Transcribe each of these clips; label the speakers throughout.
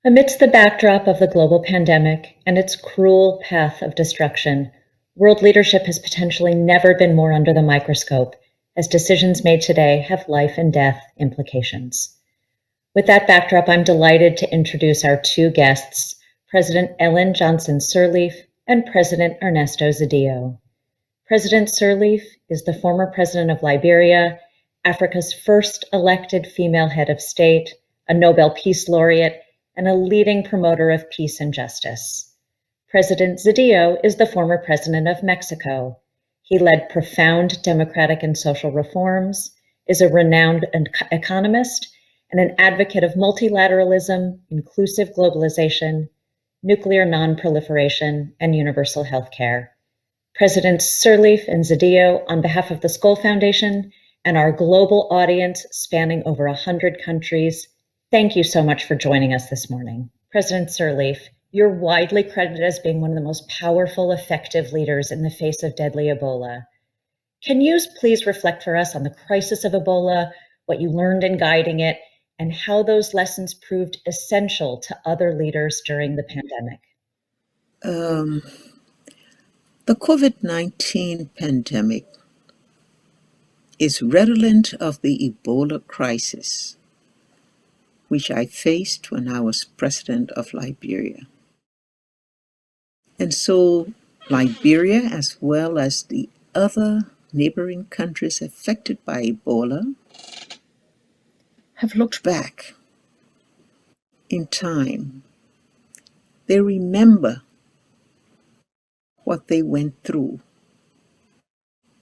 Speaker 1: Amidst the backdrop of the global pandemic and its cruel path of destruction, world leadership has potentially never been more under the microscope, as decisions made today have life and death implications. With that backdrop, I'm delighted to introduce our two guests, President Ellen Johnson Sirleaf and President Ernesto Zedillo. President Sirleaf is the former president of Liberia, Africa's first elected female head of state, a Nobel Peace Laureate, and a leading promoter of peace and justice. President Zedillo is the former president of Mexico. He led profound democratic and social reforms, is a renowned economist, and an advocate of multilateralism, inclusive globalization, nuclear nonproliferation, and universal health care. Presidents Sirleaf and Zedillo, on behalf of the Skoll Foundation and our global audience spanning over 100 countries, thank you so much for joining us this morning. President Sirleaf, you're widely credited as being one of the most powerful, effective leaders in the face of deadly Ebola. Can you please reflect for us on the crisis of Ebola, what you learned in guiding it, and how those lessons proved essential to other leaders during the pandemic?
Speaker 2: The COVID-19 pandemic is redolent of the Ebola crisis, which I faced when I was president of Liberia. And so Liberia, as well as the other neighboring countries affected by Ebola, have looked back in time. They remember what they went through.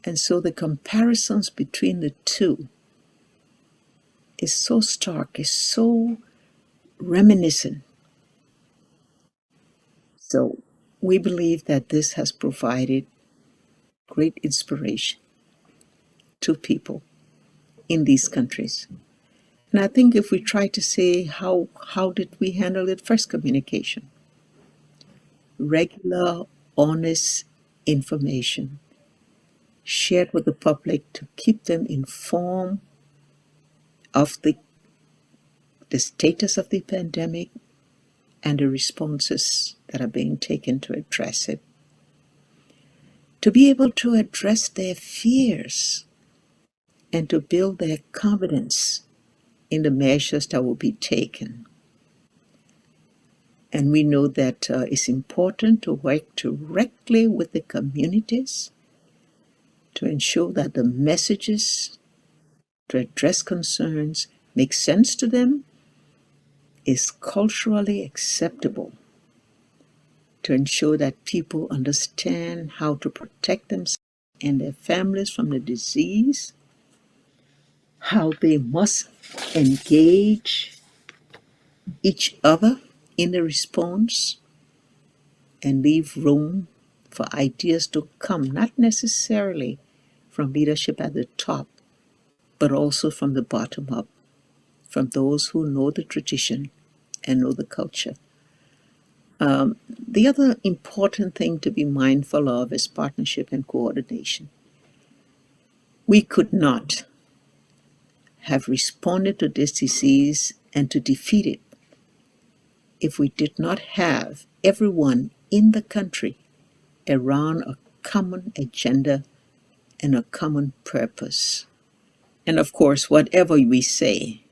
Speaker 2: And so the comparisons between the two is so stark, is so reminiscent. So we believe that this has provided great inspiration to people in these countries. And I think if we try to say how did we handle it, first, communication. Regular, honest information shared with the public to keep them informed of the status of the pandemic and the responses that are being taken to address it. To be able to address their fears and to build their confidence in the measures that will be taken. And we know that it's important to work directly with the communities to ensure that the messages to address concerns make sense to them, is culturally acceptable, to ensure that people understand how to protect themselves and their families from the disease, how they must engage each other in the response, and leave room for ideas to come, not necessarily from leadership at the top, but also from the bottom up, from those who know the tradition and know the culture. The other important thing to be mindful of is partnership and coordination. We could not have responded to this disease and to defeat it if we did not have everyone in the country around a common agenda and a common purpose. And of course, whatever we say,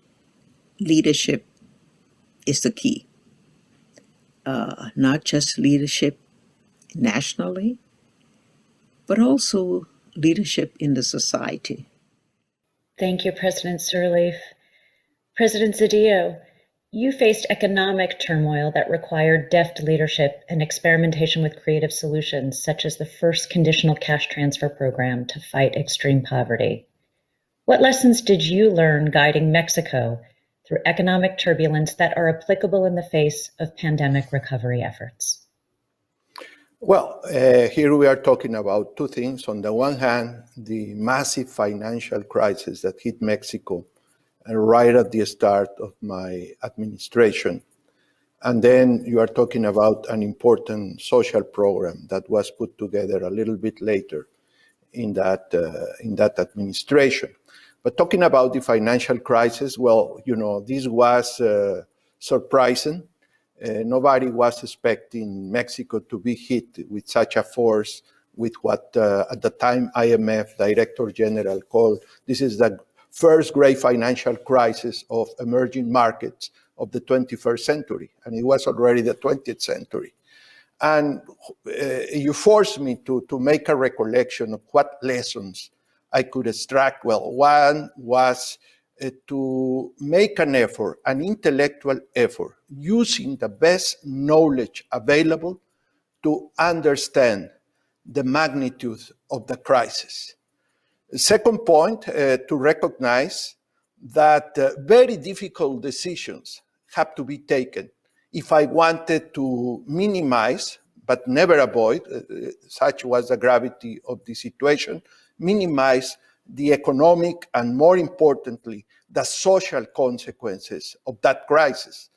Speaker 2: leadership is the key. Not just leadership nationally, but also leadership in the society.
Speaker 1: Thank you, President Sirleaf. President Zedillo, you faced economic turmoil that required deft leadership and experimentation with creative solutions, such as the first conditional cash transfer program to fight extreme poverty. What lessons did you learn guiding Mexico through economic turbulence that are applicable in the face of pandemic recovery efforts?
Speaker 3: Well, here we are talking about two things. On the one hand, the massive financial crisis that hit Mexico right at the start of my administration. And then you are talking about an important social program that was put together a little bit later in that administration. But talking about the financial crisis, well, this was surprising. Nobody was expecting Mexico to be hit with such a force, with what at the time IMF Director General called, this is the first great financial crisis of emerging markets of the 21st century, and it was already the 20th century. And you forced me to make a recollection of what lessons I could extract. Well, one was to make an effort, an intellectual effort, using the best knowledge available to understand the magnitude of the crisis. The second point, to recognize that very difficult decisions have to be taken. If I wanted to minimize, but never avoid, such was the gravity of the situation, minimize the economic and, more importantly, the social consequences of that crisis.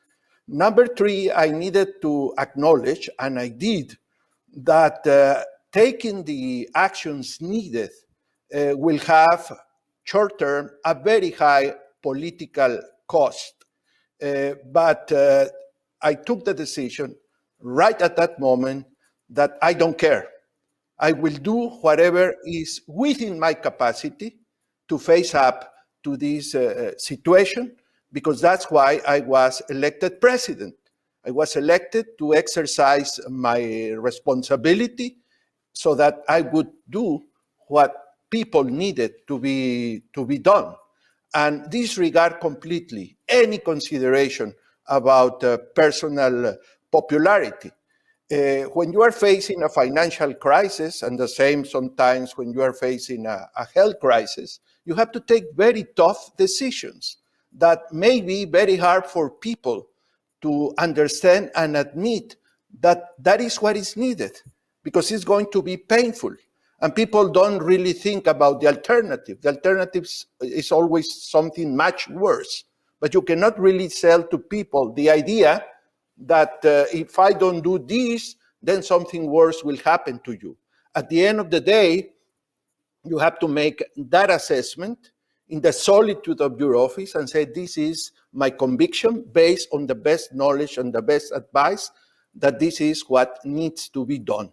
Speaker 3: Number three, I needed to acknowledge, and I did, that taking the actions needed will have short-term a very high political cost. But I took the decision right at that moment that I don't care. I will do whatever is within my capacity to face up to this situation, because that's why I was elected president. I was elected to exercise my responsibility so that I would do what people needed to be done, and disregard completely any consideration about personal popularity. When you are facing a financial crisis, and the same sometimes when you are facing a health crisis, you have to take very tough decisions that may be very hard for people to understand and admit that that is what is needed, because it's going to be painful. And people don't really think about the alternative. The alternative is always something much worse. But you cannot really sell to people the idea that if I don't do this, then something worse will happen to you. At the end of the day, you have to make that assessment in the solitude of your office and say, this is my conviction based on the best knowledge and the best advice, that this is what needs to be done.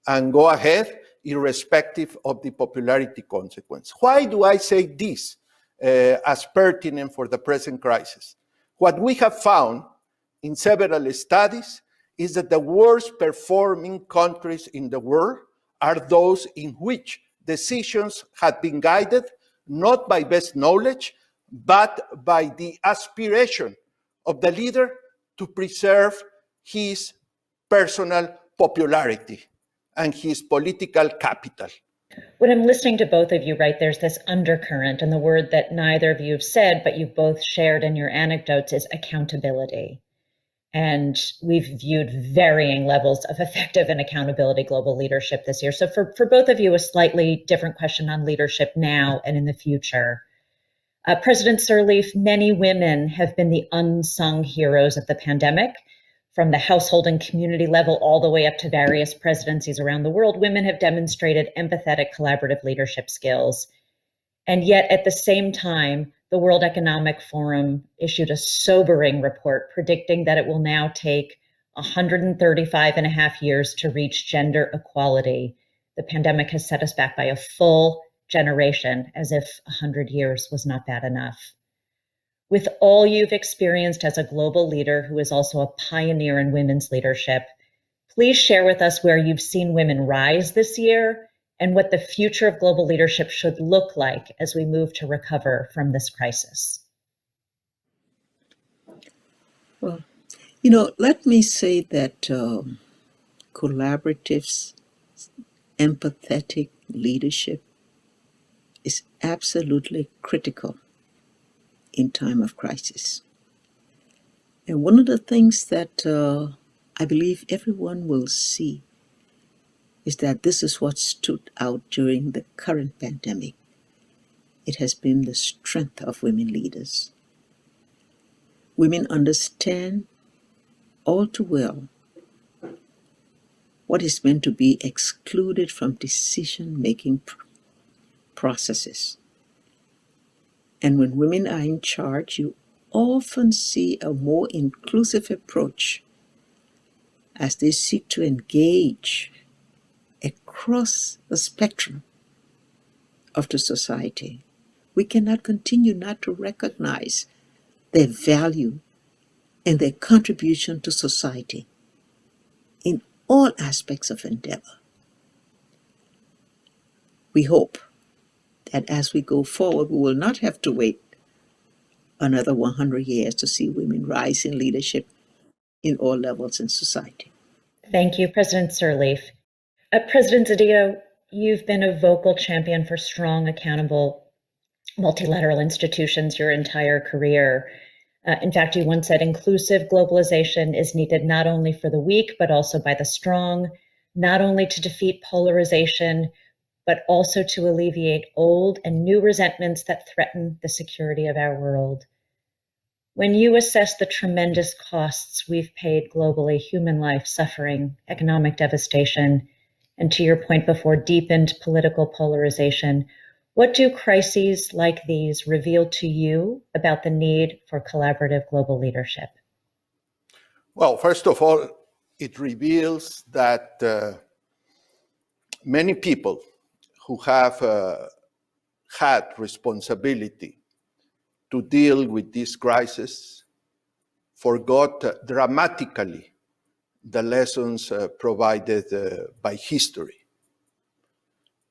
Speaker 3: And go ahead, irrespective of the popularity consequence. Why do I say this as pertinent for the present crisis? What we have found in several studies is that the worst performing countries in the world are those in which decisions had been guided not by best knowledge, but by the aspiration of the leader to preserve his personal popularity and his political capital.
Speaker 1: When I'm listening to both of you, right, there's this undercurrent, and the word that neither of you have said, but you've both shared in your anecdotes, is accountability. And we've viewed varying levels of effective and accountability global leadership this year. So for both of you, a slightly different question on leadership now and in the future. President Sirleaf, many women have been the unsung heroes of the pandemic. From the household and community level all the way up to various presidencies around the world, women have demonstrated empathetic, collaborative leadership skills. And yet, at the same time, the World Economic Forum issued a sobering report predicting that it will now take 135 and a half years to reach gender equality. The pandemic has set us back by a full generation, as if 100 years was not bad enough. With all you've experienced as a global leader who is also a pioneer in women's leadership, please share with us where you've seen women rise this year and what the future of global leadership should look like as we move to recover from this crisis.
Speaker 2: Well, let me say that collaborative, empathetic leadership is absolutely critical in time of crisis. And one of the things that I believe everyone will see is that this is what stood out during the current pandemic. It has been the strength of women leaders. Women understand all too well what is meant to be excluded from decision-making processes. And when women are in charge, you often see a more inclusive approach as they seek to engage across the spectrum of the society. We cannot continue not to recognize their value and their contribution to society in all aspects of endeavor. We hope that as we go forward, we will not have to wait another 100 years to see women rise in leadership in all levels in society.
Speaker 1: Thank you, President Sirleaf. President Zedillo, you've been a vocal champion for strong, accountable, multilateral institutions your entire career. In fact, you once said inclusive globalization is needed not only for the weak, but also by the strong, not only to defeat polarization, but also to alleviate old and new resentments that threaten the security of our world. When you assess the tremendous costs we've paid globally, human life, suffering, economic devastation, and to your point before, deepened political polarization, what do crises like these reveal to you about the need for collaborative global leadership?
Speaker 3: Well, first of all, it reveals that many people who have had responsibility to deal with this crisis forgot dramatically the lessons provided by history.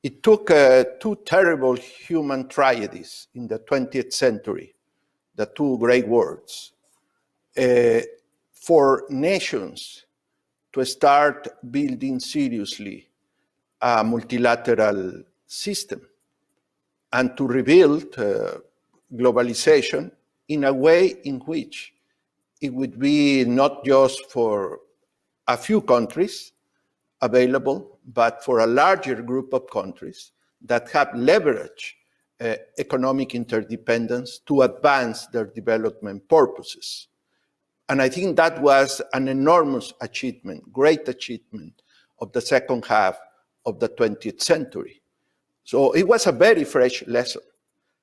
Speaker 3: It took two terrible human tragedies in the 20th century, the two great wars, for nations to start building seriously a multilateral system and to rebuild globalization in a way in which it would be not just for a few countries available, but for a larger group of countries that have leveraged economic interdependence to advance their development purposes. And I think that was an enormous achievement, great achievement of the second half of the 20th century. So it was a very fresh lesson.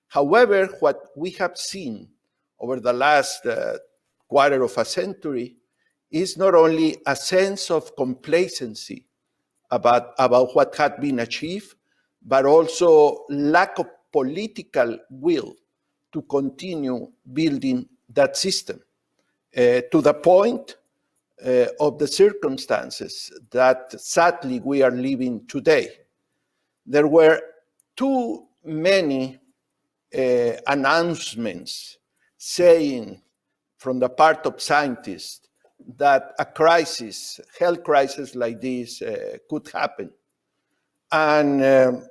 Speaker 3: However, what we have seen over the last quarter of a century is not only a sense of complacency about what had been achieved, but also lack of political will to continue building that system to the point of the circumstances that sadly we are living today. There were too many announcements saying from the part of scientists that a crisis, health crisis like this could happen. And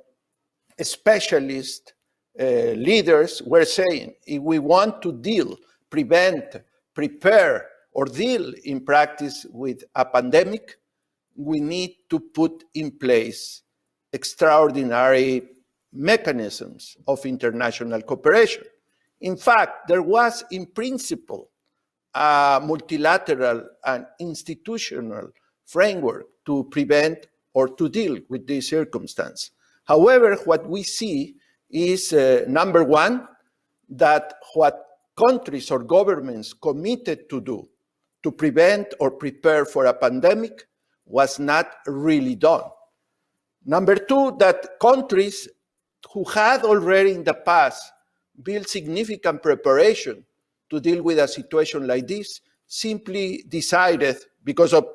Speaker 3: specialist leaders were saying, if we want to deal, prevent, prepare, or deal in practice with a pandemic, we need to put in place extraordinary mechanisms of international cooperation. In fact, there was in principle a multilateral and institutional framework to prevent or to deal with this circumstance. However, what we see is, number one, that what countries or governments committed to do to prevent or prepare for a pandemic was not really done. Number two, that countries who had already in the past built significant preparation to deal with a situation like this simply decided, because of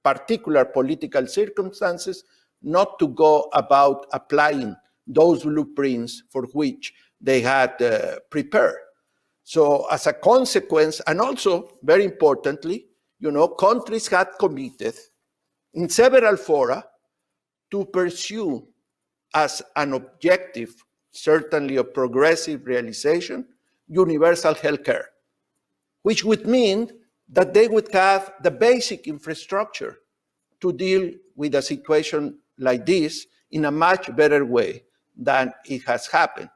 Speaker 3: particular political circumstances, not to go about applying those blueprints for which they had prepared. So as a consequence, and also very importantly, countries had committed in several fora to pursue as an objective, certainly of progressive realization, universal health care, which would mean that they would have the basic infrastructure to deal with a situation like this in a much better way than it has happened.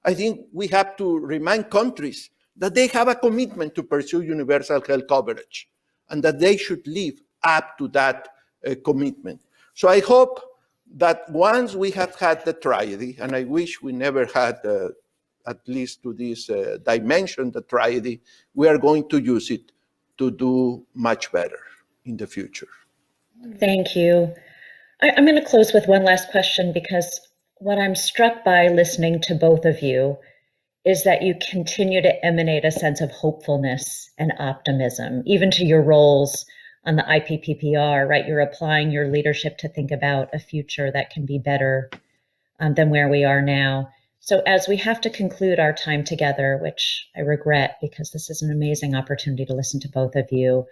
Speaker 3: I think we have to remind countries that they have a commitment to pursue universal health coverage and that they should live up to that commitment. So I hope that once we have had the tragedy, and I wish we never had, at least to this dimension, the tragedy, we are going to use it to do much better. in the future.
Speaker 1: Thank you. I'm going to close with one last question, because what I'm struck by listening to both of you is that you continue to emanate a sense of hopefulness and optimism, even to your roles on the IPPPR, right? You're applying your leadership to think about a future that can be better than where we are now. So as we have to conclude our time together, which I regret because this is an amazing opportunity to listen to both of you,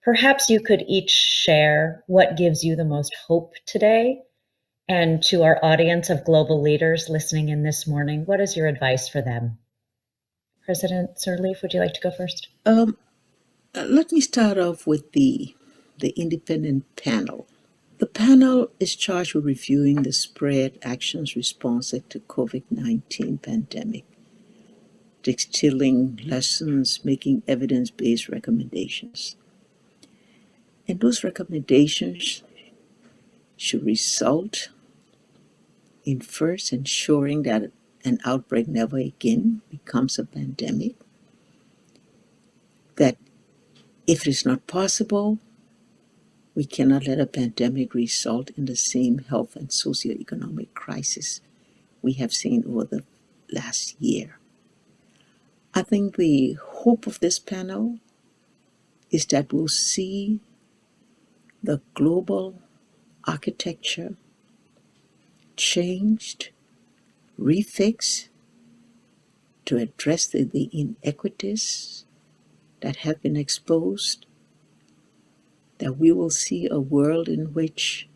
Speaker 1: perhaps you could each share what gives you the most hope today. And to our audience of global leaders listening in this morning, what is your advice for them? President Sirleaf, would you like to go first?
Speaker 2: Let me start off with the independent panel. The panel is charged with reviewing the spread actions responsive to COVID-19 pandemic, distilling lessons, making evidence-based recommendations. And those recommendations should result in first ensuring that an outbreak never again becomes a pandemic, that if it is not possible, we cannot let a pandemic result in the same health and socioeconomic crisis we have seen over the last year. I think the hope of this panel is that we'll see the global architecture changed, refixed to address the inequities that have been exposed, that we will see a world in which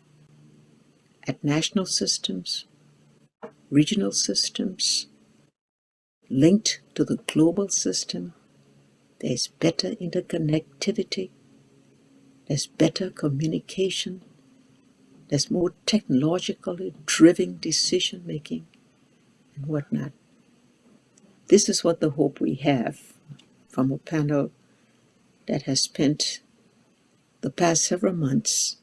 Speaker 2: at national systems, regional systems, linked to the global system, there's better interconnectivity, there's better communication, there's more technologically driven decision making and whatnot. This is what the hope we have from a panel that has spent the past several months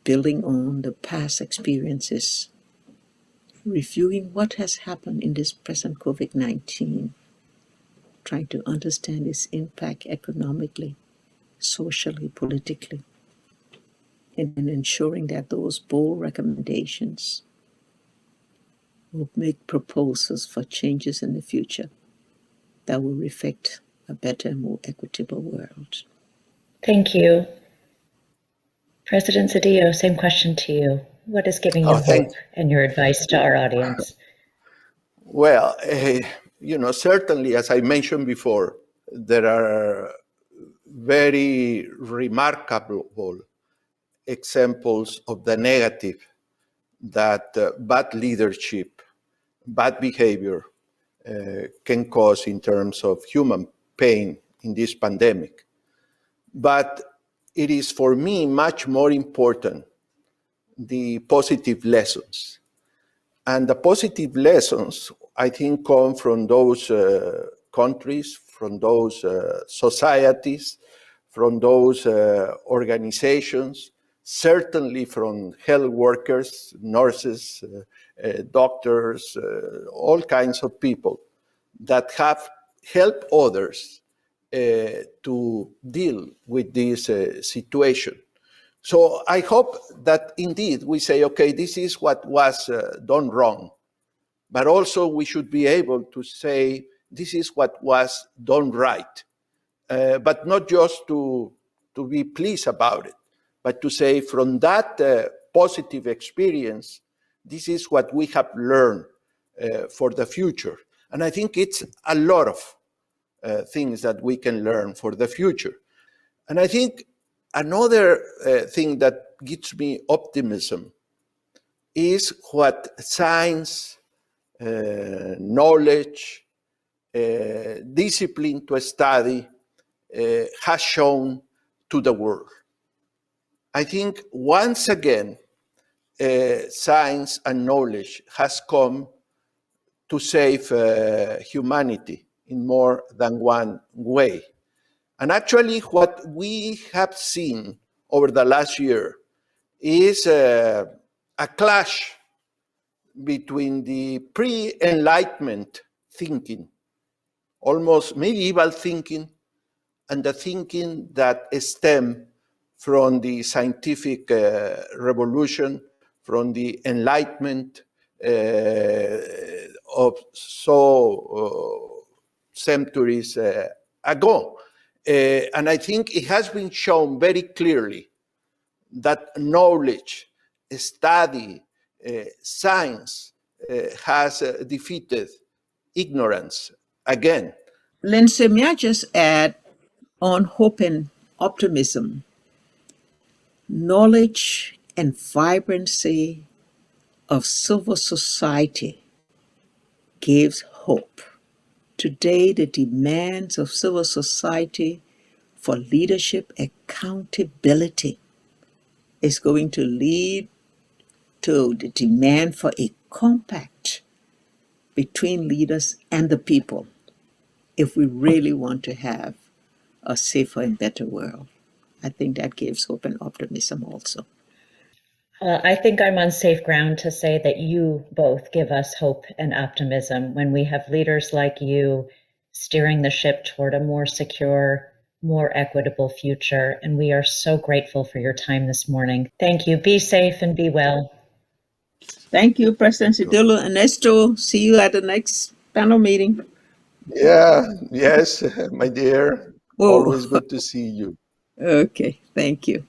Speaker 2: building on the past experiences, reviewing what has happened in this present COVID-19, trying to understand its impact economically, socially, politically, and ensuring that those bold recommendations will make proposals for changes in the future that will reflect a better, more equitable world.
Speaker 1: Thank you. President Zedillo, same question to you. What is giving you hope and your advice to our audience?
Speaker 3: Well, certainly, as I mentioned before, there are very remarkable examples of the negative that bad leadership, bad behavior can cause in terms of human pain in this pandemic. But it is for me much more important the positive lessons. And the positive lessons, I think, come from those countries, from those societies, from those organizations, certainly from health workers, nurses, doctors, all kinds of people that have helped others to deal with this situation. So I hope that indeed we say, okay, this is what was done wrong, but also we should be able to say this is what was done right, but not just to be pleased about it, but to say from that positive experience, this is what we have learned for the future. And I think it's a lot of things that we can learn for the future. And I think another thing that gives me optimism is what science, knowledge, discipline to study has shown to the world. I think once again, science and knowledge has come to save humanity in more than one way. And actually, what we have seen over the last year is a clash between the pre-Enlightenment thinking, almost medieval thinking, and the thinking that stem from the scientific revolution, from the Enlightenment of centuries ago. And I think it has been shown very clearly that knowledge, study, science has defeated ignorance again.
Speaker 2: Lindsey, may I just add on hope and optimism? Knowledge and vibrancy of civil society gives hope. Today, the demands of civil society for leadership accountability is going to lead to the demand for a compact between leaders and the people if we really want to have a safer and better world. I think that gives hope and optimism also.
Speaker 1: I think I'm on safe ground to say that you both give us hope and optimism when we have leaders like you steering the ship toward a more secure, more equitable future. And we are so grateful for your time this morning. Thank you. Be safe and be well.
Speaker 2: Thank you, President Zedillo. Ernesto, see you at the next panel meeting.
Speaker 3: Yeah, yes, my dear.
Speaker 2: Oh,
Speaker 3: Always good to see you.
Speaker 2: okay. Thank you.